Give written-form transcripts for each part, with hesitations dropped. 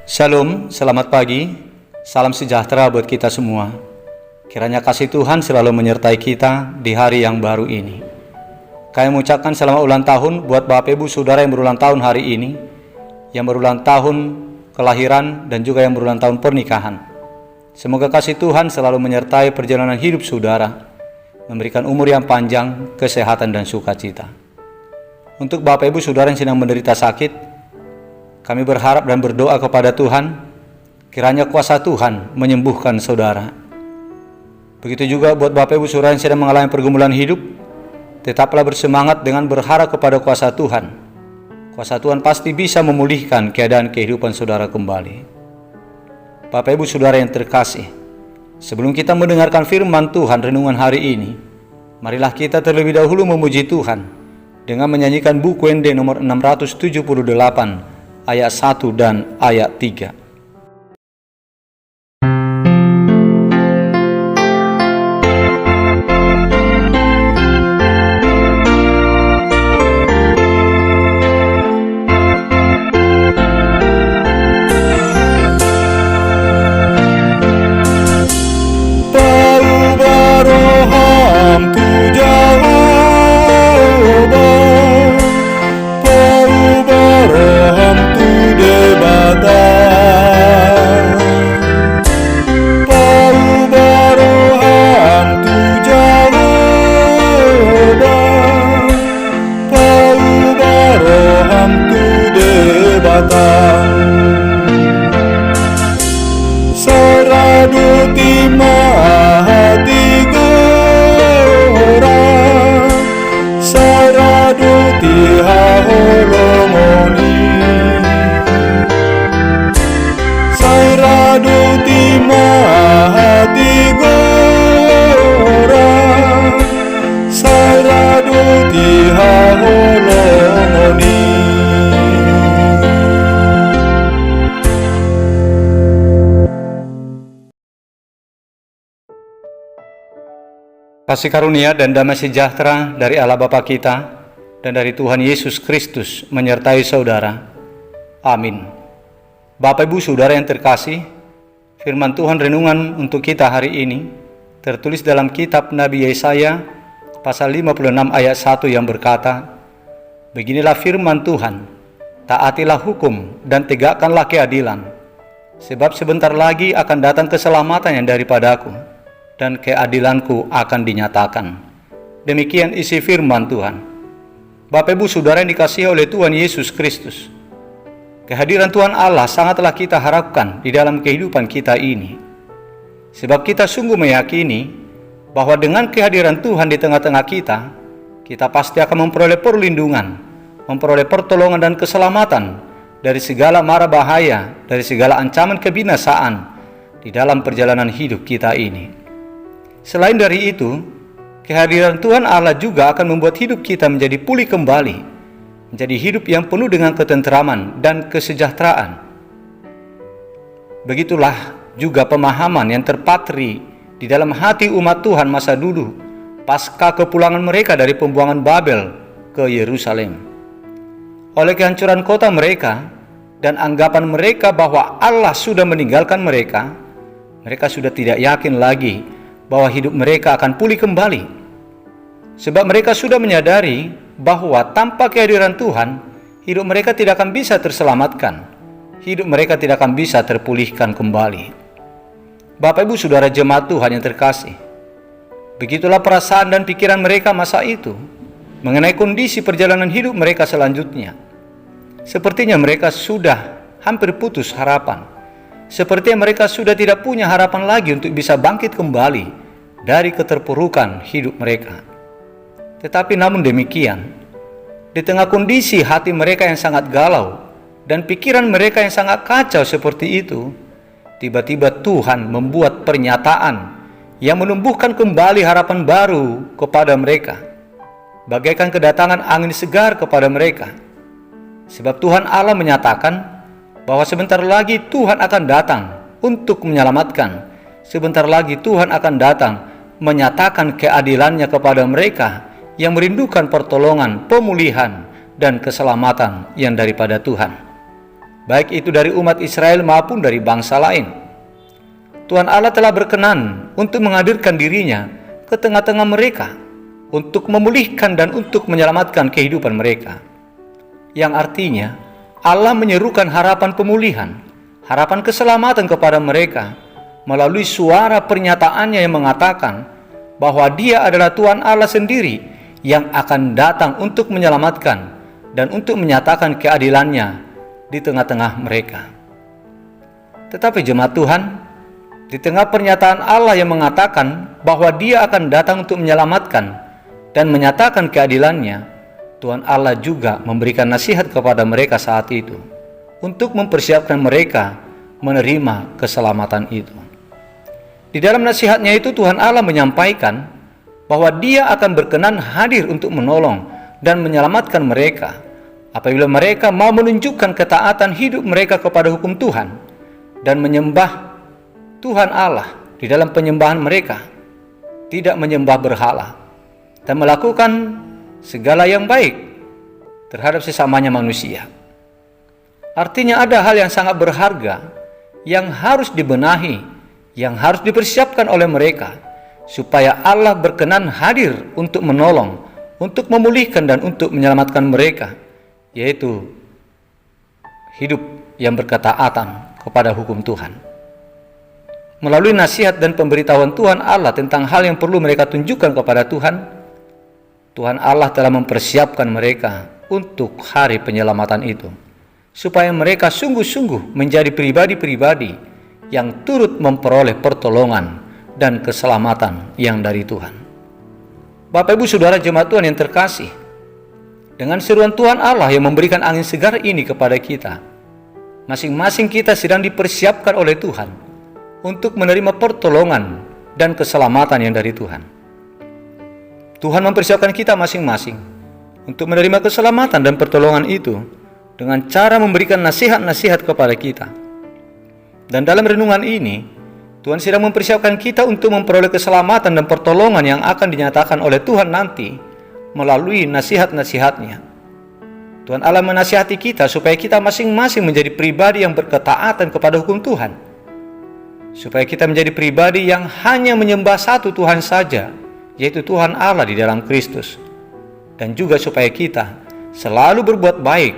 Shalom, selamat pagi, salam sejahtera buat kita semua. Kiranya kasih Tuhan selalu menyertai kita di hari yang baru ini. Kami mengucapkan selamat ulang tahun buat Bapak Ibu Saudara yang berulang tahun hari ini, yang berulang tahun kelahiran dan juga yang berulang tahun pernikahan. Semoga kasih Tuhan selalu menyertai perjalanan hidup saudara, memberikan umur yang panjang, kesehatan dan sukacita. Untuk Bapak Ibu Saudara yang sedang menderita sakit, kami berharap dan berdoa kepada Tuhan, kiranya kuasa Tuhan menyembuhkan saudara. Begitu juga buat Bapak Ibu Saudara yang sedang mengalami pergumulan hidup, tetaplah bersemangat dengan berharap kepada kuasa Tuhan. Kuasa Tuhan pasti bisa memulihkan keadaan kehidupan saudara kembali. Bapak Ibu Saudara yang terkasih, sebelum kita mendengarkan firman Tuhan renungan hari ini, marilah kita terlebih dahulu memuji Tuhan dengan menyanyikan buku ND nomor 678 ayat 1 dan ayat 3. Kasih karunia dan damai sejahtera dari Allah Bapa kita dan dari Tuhan Yesus Kristus menyertai saudara. Amin. Bapak Ibu Saudara yang terkasih, firman Tuhan renungan untuk kita hari ini tertulis dalam kitab Nabi Yesaya pasal 56 ayat 1 yang berkata, "Beginilah firman Tuhan, taatilah hukum dan tegakkanlah keadilan, sebab sebentar lagi akan datang keselamatan yang daripadaku, dan keadilanku akan dinyatakan." Demikian isi firman Tuhan. Bapak Ibu Saudara yang dikasihi oleh Tuhan Yesus Kristus, kehadiran Tuhan Allah sangatlah kita harapkan di dalam kehidupan kita ini. Sebab kita sungguh meyakini bahwa dengan kehadiran Tuhan di tengah-tengah kita, kita pasti akan memperoleh perlindungan, memperoleh pertolongan dan keselamatan dari segala mara bahaya, dari segala ancaman kebinasaan di dalam perjalanan hidup kita ini. Selain dari itu, kehadiran Tuhan Allah juga akan membuat hidup kita menjadi pulih kembali, menjadi hidup yang penuh dengan ketentraman dan kesejahteraan. Begitulah juga pemahaman yang terpatri di dalam hati umat Tuhan masa dulu, pasca kepulangan mereka dari pembuangan Babel ke Yerusalem. Oleh kehancuran kota mereka dan anggapan mereka bahwa Allah sudah meninggalkan mereka, mereka sudah tidak yakin lagi bahwa hidup mereka akan pulih kembali. Sebab mereka sudah menyadari bahwa tanpa kehadiran Tuhan, hidup mereka tidak akan bisa terselamatkan. Hidup mereka tidak akan bisa terpulihkan kembali. Bapak Ibu Saudara jemaat Tuhan yang terkasih, begitulah perasaan dan pikiran mereka masa itu mengenai kondisi perjalanan hidup mereka selanjutnya. Sepertinya mereka sudah hampir putus harapan. Sepertinya mereka sudah tidak punya harapan lagi untuk bisa bangkit kembali dari keterpurukan hidup mereka. Tetapi namun demikian, di tengah kondisi hati mereka yang sangat galau dan pikiran mereka yang sangat kacau seperti itu, tiba-tiba Tuhan membuat pernyataan yang menumbuhkan kembali harapan baru kepada mereka, bagaikan kedatangan angin segar kepada mereka. Sebab Tuhan Allah menyatakan bahwa sebentar lagi Tuhan akan datang untuk menyelamatkan. Sebentar lagi Tuhan akan datang menyatakan keadilannya kepada mereka yang merindukan pertolongan, pemulihan, dan keselamatan yang daripada Tuhan. baik itu dari umat Israel maupun dari bangsa lain. Tuhan Allah telah berkenan untuk menghadirkan dirinya ke tengah-tengah mereka, untuk memulihkan dan untuk menyelamatkan kehidupan mereka. Yang artinya, Allah menyerukan harapan pemulihan, harapan keselamatan kepada mereka melalui suara pernyataannya yang mengatakan bahwa Dia adalah Tuhan Allah sendiri yang akan datang untuk menyelamatkan dan untuk menyatakan keadilannya di tengah-tengah mereka. Tetapi jemaat Tuhan, di tengah pernyataan Allah yang mengatakan bahwa Dia akan datang untuk menyelamatkan dan menyatakan keadilannya, Tuhan Allah juga memberikan nasihat kepada mereka saat itu untuk mempersiapkan mereka menerima keselamatan itu. Di dalam nasihatnya itu Tuhan Allah menyampaikan bahwa Dia akan berkenan hadir untuk menolong dan menyelamatkan mereka apabila mereka mau menunjukkan ketaatan hidup mereka kepada hukum Tuhan dan menyembah Tuhan Allah di dalam penyembahan mereka, tidak menyembah berhala dan melakukan segala yang baik terhadap sesamanya manusia. Artinya ada hal yang sangat berharga yang harus dibenahi, yang harus dipersiapkan oleh mereka supaya Allah berkenan hadir untuk menolong, untuk memulihkan dan untuk menyelamatkan mereka, yaitu hidup yang berketaatan kepada hukum Tuhan. Melalui nasihat dan pemberitahuan Tuhan Allah tentang hal yang perlu mereka tunjukkan kepada Tuhan, Tuhan Allah telah mempersiapkan mereka untuk hari penyelamatan itu, supaya mereka sungguh-sungguh menjadi pribadi-pribadi yang turut memperoleh pertolongan dan keselamatan yang dari Tuhan. Bapak Ibu Saudara jemaat Tuhan yang terkasih, dengan seruan Tuhan Allah yang memberikan angin segar ini kepada kita, masing-masing kita sedang dipersiapkan oleh Tuhan untuk menerima pertolongan dan keselamatan yang dari Tuhan. Tuhan mempersiapkan kita masing-masing untuk menerima keselamatan dan pertolongan itu dengan cara memberikan nasihat-nasihat kepada kita. Dan dalam renungan ini, Tuhan sedang mempersiapkan kita untuk memperoleh keselamatan dan pertolongan yang akan dinyatakan oleh Tuhan nanti melalui nasihat-nasihatnya. Tuhan Allah menasihati kita supaya kita masing-masing menjadi pribadi yang berketaatan kepada hukum Tuhan, supaya kita menjadi pribadi yang hanya menyembah satu Tuhan saja, yaitu Tuhan Allah di dalam Kristus, dan juga supaya kita selalu berbuat baik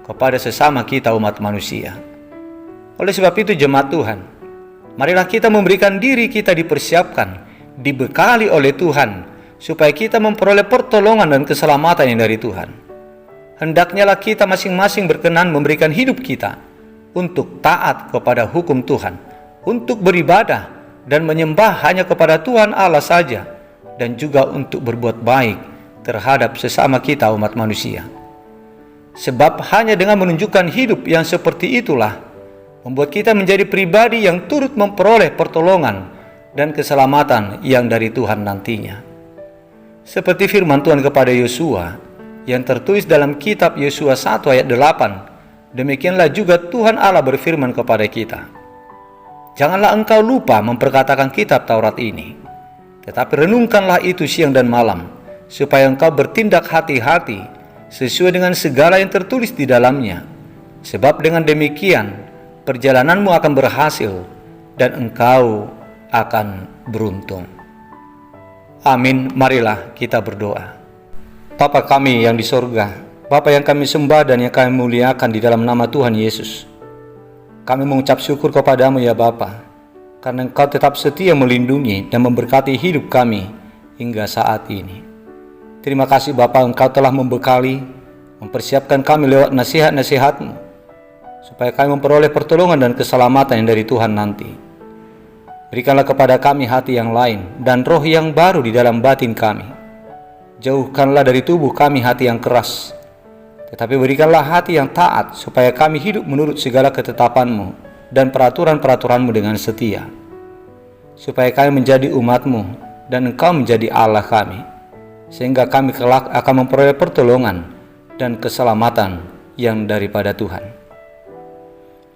kepada sesama kita umat manusia. Oleh sebab itu jemaat Tuhan, marilah kita memberikan diri kita dipersiapkan, dibekali oleh Tuhan, supaya kita memperoleh pertolongan dan keselamatan yang dari Tuhan. Hendaknyalah kita masing-masing berkenan memberikan hidup kita untuk taat kepada hukum Tuhan, untuk beribadah dan menyembah hanya kepada Tuhan Allah saja, dan juga untuk berbuat baik terhadap sesama kita umat manusia. Sebab hanya dengan menunjukkan hidup yang seperti itulah membuat kita menjadi pribadi yang turut memperoleh pertolongan dan keselamatan yang dari Tuhan nantinya. Seperti firman Tuhan kepada Yosua yang tertulis dalam kitab Yosua 1 ayat 8, demikianlah juga Tuhan Allah berfirman kepada kita, janganlah engkau lupa memperkatakan kitab Taurat ini, tetapi renungkanlah itu siang dan malam, supaya engkau bertindak hati-hati sesuai dengan segala yang tertulis di dalamnya. Sebab dengan demikian perjalananmu akan berhasil dan engkau akan beruntung. Amin. Marilah kita berdoa. Bapa kami yang di sorga, Bapa yang kami sembah dan yang kami muliakan di dalam nama Tuhan Yesus, kami mengucap syukur kepadamu ya Bapa, karena Engkau tetap setia melindungi dan memberkati hidup kami hingga saat ini. Terima kasih Bapa, Engkau telah membekali, mempersiapkan kami lewat nasihat-nasihat-Mu, supaya kami memperoleh pertolongan dan keselamatan yang dari Tuhan nanti. Berikanlah kepada kami hati yang lain dan roh yang baru di dalam batin kami. Jauhkanlah dari tubuh kami hati yang keras, tetapi berikanlah hati yang taat, supaya kami hidup menurut segala ketetapan-Mu dan peraturan-peraturan-Mu dengan setia, supaya kami menjadi umat-Mu dan Engkau menjadi Allah kami, sehingga kami kelak akan memperoleh pertolongan dan keselamatan yang daripada Tuhan.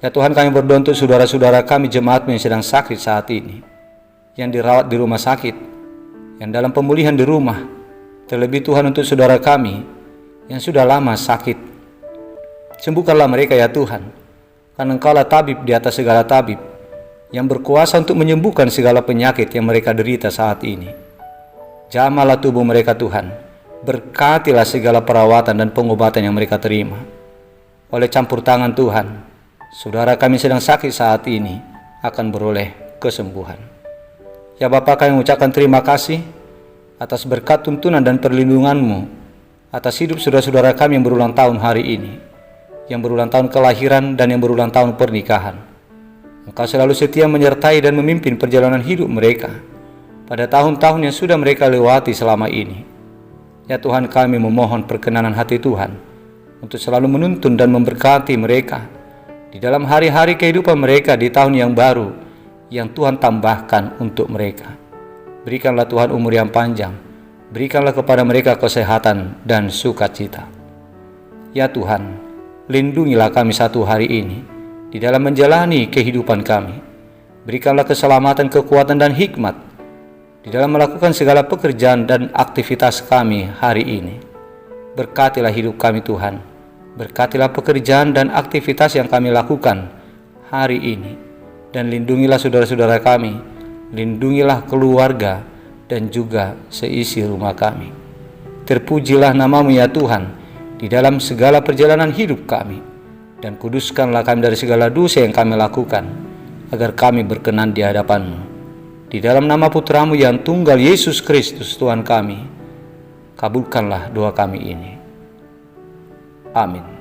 Ya Tuhan, kami berdoa untuk saudara-saudara kami jemaat-Mu yang sedang sakit saat ini, yang dirawat di rumah sakit, yang dalam pemulihan di rumah. Terlebih Tuhan untuk saudara kami yang sudah lama sakit, sembuhkanlah mereka ya Tuhan. karena Engkaulah tabib di atas segala tabib, yang berkuasa untuk menyembuhkan segala penyakit yang mereka derita saat ini. Jamahlah tubuh mereka Tuhan, berkatilah segala perawatan dan pengobatan yang mereka terima. Oleh campur tangan Tuhan, saudara kami sedang sakit saat ini akan beroleh kesembuhan. Ya Bapa, kami mengucapkan terima kasih atas berkat tuntunan dan perlindungan-Mu atas hidup saudara-saudara kami yang berulang tahun hari ini, yang berulang tahun kelahiran dan yang berulang tahun pernikahan. Engkau selalu setia menyertai dan memimpin perjalanan hidup mereka pada tahun-tahun yang sudah mereka lewati selama ini. Ya Tuhan, kami memohon perkenanan hati Tuhan untuk selalu menuntun dan memberkati mereka di dalam hari-hari kehidupan mereka di tahun yang baru yang Tuhan tambahkan untuk mereka. Berikanlah Tuhan umur yang panjang, berikanlah kepada mereka kesehatan dan sukacita. Ya Tuhan, lindungilah kami satu hari ini di dalam menjalani kehidupan kami. Berikanlah keselamatan, kekuatan, dan hikmat di dalam melakukan segala pekerjaan dan aktivitas kami hari ini. Berkatilah hidup kami Tuhan, berkatilah pekerjaan dan aktivitas yang kami lakukan hari ini, dan lindungilah saudara-saudara kami, lindungilah keluarga, dan juga seisi rumah kami. Terpujilah nama-Mu ya Tuhan di dalam segala perjalanan hidup kami, dan kuduskanlah kami dari segala dosa yang kami lakukan, agar kami berkenan di hadapan-Mu. Di dalam nama Putra-Mu yang tunggal, Yesus Kristus Tuhan kami, kabulkanlah doa kami ini. Amin.